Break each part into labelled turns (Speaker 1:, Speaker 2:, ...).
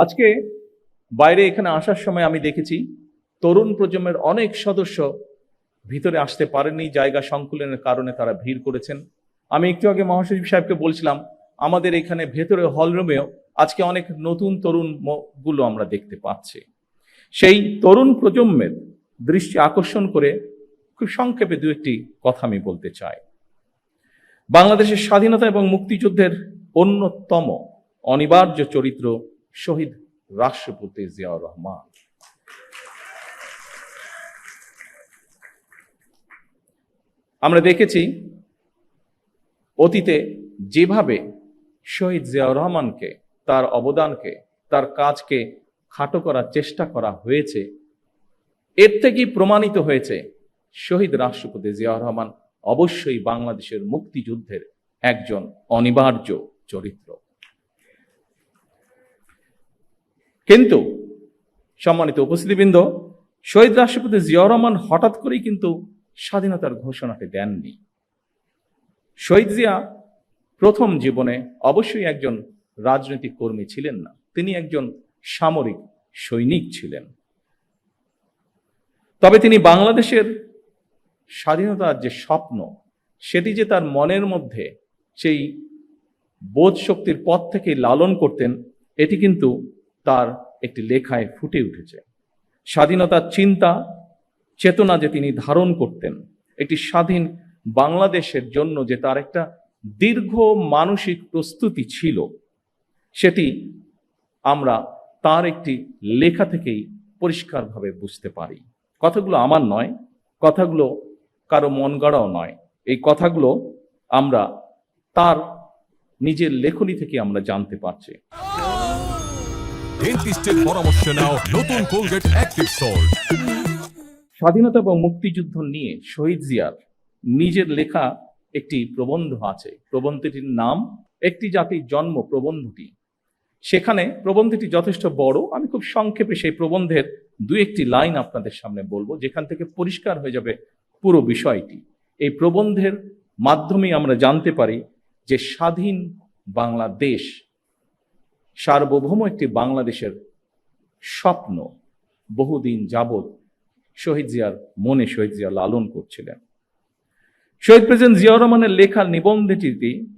Speaker 1: আজকে বাইরে এখানে আসার সময় আমি দেখেছি তরুণ প্রজন্মের অনেক সদস্য ভিতরে আসতে পারেননি, জায়গা সংকুলনের কারণে তারা ভিড় করেছেন। আমি একটু আগে মহাসচিব সাহেবকে বলছিলাম, আমাদের এখানে ভেতরে হলরুমেও আজকে অনেক নতুন তরুণ গুলো আমরা দেখতে পাচ্ছি। সেই তরুণ প্রজন্মের দৃষ্টি আকর্ষণ করে খুব সংক্ষেপে দু একটি কথা আমি বলতে চাই। বাংলাদেশের স্বাধীনতা এবং মুক্তিযুদ্ধের অন্যতম অনিবার্য চরিত্র শহীদ রাষ্ট্রপতি জিয়াউর রহমান। আমরা দেখেছি অতীতে যেভাবে শহীদ জিয়াউর রহমানকে, তার অবদানকে, তার কাজকে খাটো করার চেষ্টা করা হয়েছে, এর থেকেই প্রমাণিত হয়েছে শহীদ রাষ্ট্রপতি জিয়াউর রহমান অবশ্যই বাংলাদেশের মুক্তিযুদ্ধের একজন অনিবার্য চরিত্র। কিন্তু সম্মানিত উপস্থিতিবৃন্দ, শহীদ রাষ্ট্রপতি জিয়াউর রহমান হঠাৎ করেই কিন্তু স্বাধীনতার ঘোষণাটি দেননি। শহীদ জিয়া প্রথম জীবনে অবশ্যই একজন রাজনৈতিক কর্মী ছিলেন না, তিনি একজন সামরিক সৈনিক ছিলেন। তবে তিনি বাংলাদেশের স্বাধীনতার যে স্বপ্ন, সেটি যে তার মনের মধ্যে সেই বোধ শক্তির পথ থেকে লালন করতেন, এটি কিন্তু তার একটি লেখায় ফুটে উঠেছে। স্বাধীনতার চিন্তা চেতনা যে তিনি ধারণ করতেন, একটি স্বাধীন বাংলাদেশের জন্য যে তার একটা দীর্ঘ মানসিক প্রস্তুতি ছিল, সেটি আমরা তার একটি লেখা থেকেই পরিষ্কারভাবে বুঝতে পারি। কথাগুলো আমার নয়, কথাগুলো কারো মন গড়াও নয়, এই কথাগুলো আমরা তার নিজের লেখনী থেকে আমরা জানতে পারছি। স্বাধীনতা এবং মুক্তিযুদ্ধ নিয়ে শহীদ জিয়ার নিজের লেখা একটি প্রবন্ধ আছে। প্রবন্ধটির নাম একটি জাতির জন্ম প্রবন্ধটি। সেখানে প্রবন্ধটি যথেষ্ট বড়, আমি খুব সংক্ষেপে সেই প্রবন্ধের দু একটি লাইন আপনাদের সামনে বলবো, যেখান থেকে পরিষ্কার হয়ে যাবে পুরো বিষয়টি। এই প্রবন্ধের মাধ্যমে আমরা জানতে পারি যে স্বাধীন বাংলাদেশ, সার্বভৌম একটি বাংলাদেশের স্বপ্ন বহুদিন যাবৎ শহীদ জিয়ার মনে শহীদ জিয়া লালন করছিলেন। শহীদ প্রেসিডেন্ট জিয়াউর রহমানের লেখার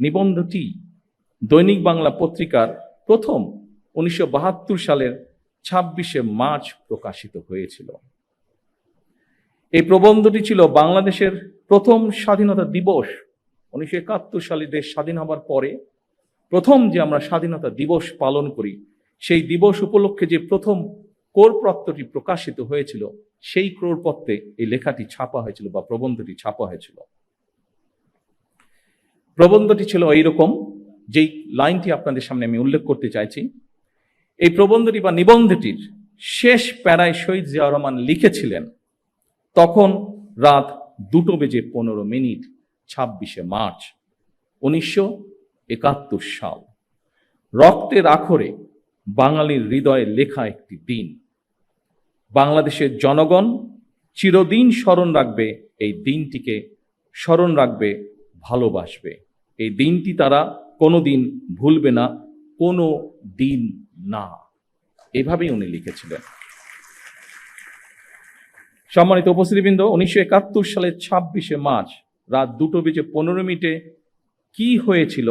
Speaker 1: নিবন্ধটি দৈনিক বাংলা পত্রিকার প্রথম 1972 সালের 26শে মার্চ প্রকাশিত হয়েছিল। এই প্রবন্ধটি ছিল বাংলাদেশের প্রথম স্বাধীনতা দিবস। 1971 সালে দেশ স্বাধীন হবার পরে প্রথম যে আমরা স্বাধীনতা দিবস পালন করি, সেই দিবস উপলক্ষে যে প্রথম কোরপত্রটি প্রকাশিত হয়েছিল, সেই কোরপত্রে এই লেখাটি ছাপা হয়েছিল বা প্রবন্ধটি ছাপা হয়েছিল। প্রবন্ধটি ছিল এইরকম, যেই লাইনটি আপনাদের সামনে আমি উল্লেখ করতে চাইছি। এই প্রবন্ধটি বা নিবন্ধটির শেষ প্যারায় শহীদ জিয়াউর রহমান লিখেছিলেন, তখন রাত 2:15 26শে মার্চ 1971 সাল। রক্তের আখরে বাঙালির হৃদয়ে লেখা একটি দিন। বাংলাদেশের জনগণ চিরদিন স্মরণ রাখবে এই দিনটিকে, স্মরণ রাখবে, ভালোবাসবে। এই দিনটি তারা কোনোদিন ভুলবে না, কোনো দিন না। এভাবেই উনি লিখেছিলেন। সম্মানিত উপস্থিতিবৃন্দ, 1971 সালের 26শে মার্চ রাত 2:15 কি হয়েছিল,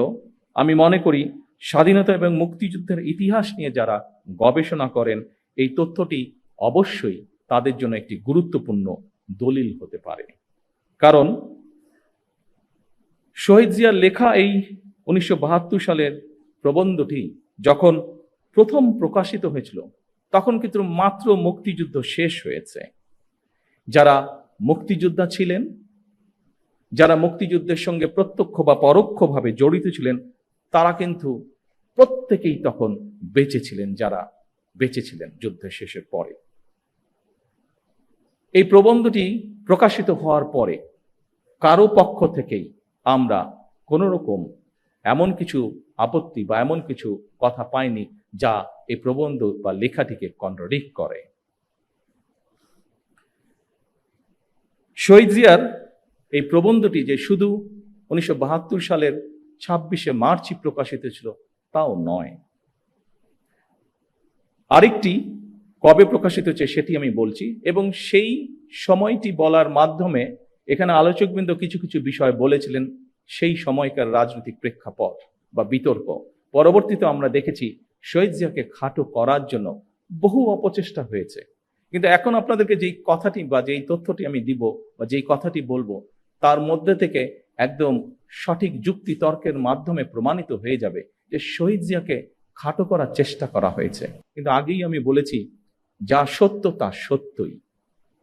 Speaker 1: আমি মনে করি স্বাধীনতা এবং মুক্তিযুদ্ধের ইতিহাস নিয়ে যারা গবেষণা করেন, এই তথ্যটি অবশ্যই তাদের জন্য একটি গুরুত্বপূর্ণ দলিল হতে পারে। কারণ শহীদ জিয়ার লেখা এই 1972 সালের প্রবন্ধটি যখন প্রথম প্রকাশিত হয়েছিল, তখন কিন্তু মাত্র মুক্তিযুদ্ধ শেষ হয়েছে। যারা মুক্তিযোদ্ধা ছিলেন, যারা মুক্তিযুদ্ধের সঙ্গে প্রত্যক্ষ বা পরোক্ষভাবে জড়িত ছিলেন, তারা কিন্তু প্রত্যেকেই তখন বেঁচে ছিলেন, যারা বেঁচে ছিলেন যুদ্ধের শেষের পরে। এই প্রবন্ধটি প্রকাশিত হওয়ার পরে কারো পক্ষ থেকেই আমরা কোনো রকম এমন কিছু আপত্তি বা এমন কিছু কথা পাইনি যা এই প্রবন্ধ বা লেখাটিকে কন্ট্রাডিক্ট করে। শহীদ জিয়ার এই প্রবন্ধটি যে শুধু 1972 সালের 26শে মার্চই প্রকাশিত ছিল তাও নয়। আরেকটি কবে প্রকাশিত হচ্ছে সেটি আমি বলছি, এবং সেই সময়টি বলার মাধ্যমে এখানে আলোচকবৃন্দ কিছু কিছু বিষয় বলেছিলেন সেই সময়কার রাজনৈতিক প্রেক্ষাপট বা বিতর্ক। পরবর্তীতে আমরা দেখেছি শহীদ জিয়াকে খাটো করার জন্য বহু অপচেষ্টা হয়েছে, কিন্তু এখন আপনাদেরকে যেই কথাটি বা যেই তথ্যটি আমি দিব বা যেই কথাটি বলবো তার মধ্যে থেকে একদম সঠিক যুক্তি তর্কের মাধ্যমে প্রমাণিত হয়ে যাবে যে শহীদ জিয়াকে খাটো করার চেষ্টা করা হয়েছে। কিন্তু আগেই আমি বলেছি যা সত্য তা সত্যই।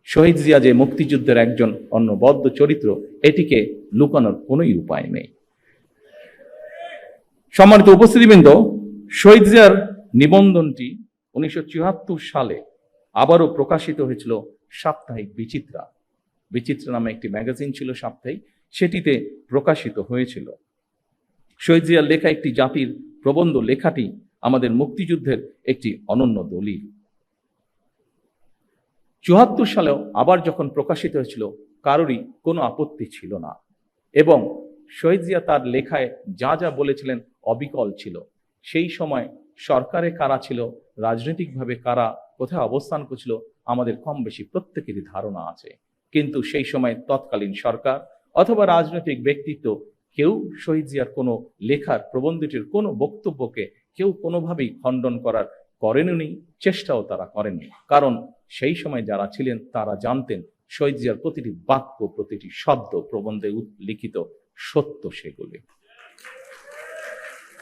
Speaker 1: শহীদ জিয়া যে মুক্তিযুদ্ধের একজন অনবদ্য চরিত্র, এটিকে লুকানোর কোনোই উপায় নেই। সম্মানিত উপস্থিতিবৃন্দ, শহীদ জিয়ার নিবন্ধনটি 1974 সালে আবারও প্রকাশিত হয়েছিল সাপ্তাহিক বিচিত্রা। বিচিত্রা নামে একটি ম্যাগাজিন ছিল সাপ্তাহিক, সেটিতে প্রকাশিত হয়েছিল। শহীদ জিয়ার লেখা একটি জাতির প্রবন্ধ লেখাটি আমাদের মুক্তিযুদ্ধের একটি অনন্য দলিল। 74 সালেও আবার যখন প্রকাশিত হয়েছিল কারোরই কোনো আপত্তি ছিল না, এবং শহীদ জিয়া তার লেখায় যা যা বলেছিলেন অবিকল ছিল। সেই সময় সরকারে কারা ছিল, রাজনৈতিকভাবে কারা কোথায় অবস্থান করছিল, আমাদের কম বেশি প্রত্যেকেরই ধারণা আছে। কিন্তু সেই সময় তৎকালীন সরকার অথবা রাজনৈতিক ব্যক্তিত্ব কেউ শহীদ জিয়ার কোনো লেখার প্রবন্ধটির কোনো বক্তব্যকে কেউ কোনোভাবেই খণ্ডন করেননি, চেষ্টাও তারা করেননি। কারণ সেই সময় যারা ছিলেন তারা জানতেন শহীদ জিয়ার প্রতিটি বাক্য, প্রতিটি শব্দ প্রবন্ধে লিখিত সত্য সেগুলি।